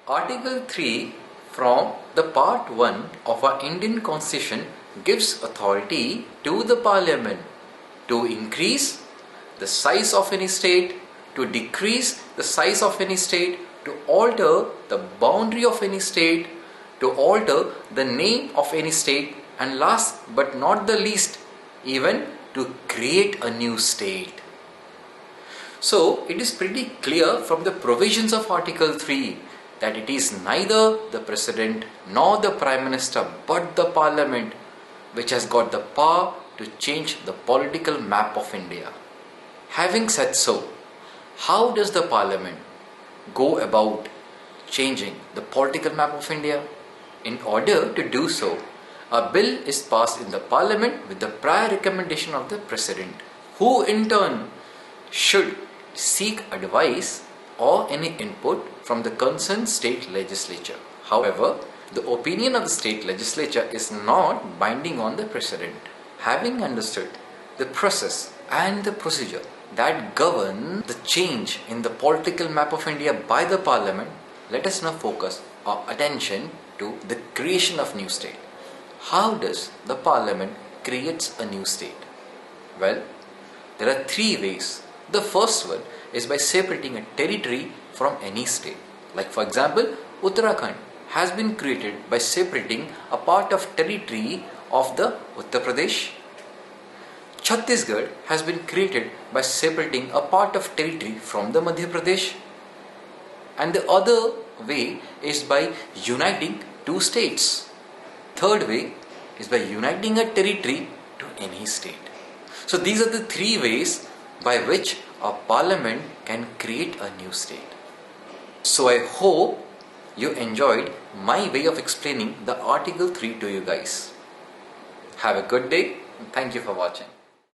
Article 3 from the Part 1 of our Indian Constitution gives authority to the Parliament to increase the size of any state, to decrease the size of any state, to alter the boundary of any state, to alter the name of any state, and last but not the least, even to create a new state. So it is pretty clear from the provisions of Article 3 that it is neither the President nor the Prime Minister but the Parliament which has got the power to change the political map of India. Having said so, how does the Parliament go about changing the political map of India? In order to do so, a bill is passed in the Parliament with the prior recommendation of the President, who in turn should seek advice or any input from the concerned state legislature. However, the opinion of the state legislature is not binding on the President. Having understood the process and the procedure that govern the change in the political map of India by the Parliament, let us now focus our attention to the creation of new state. How does the Parliament creates a new state? Well, there are three ways. The first one is by separating a territory from any state. Like for example, Uttarakhand has been created by separating a part of territory of the Uttar Pradesh. Chhattisgarh has been created by separating a part of territory from the Madhya Pradesh. And the other way is by uniting two states. Third way is by uniting a territory to any state. So these are the three ways by which a parliament can create a new state. So I hope you enjoyed my way of explaining the Article 3 to you guys. Have a good day and thank you for watching.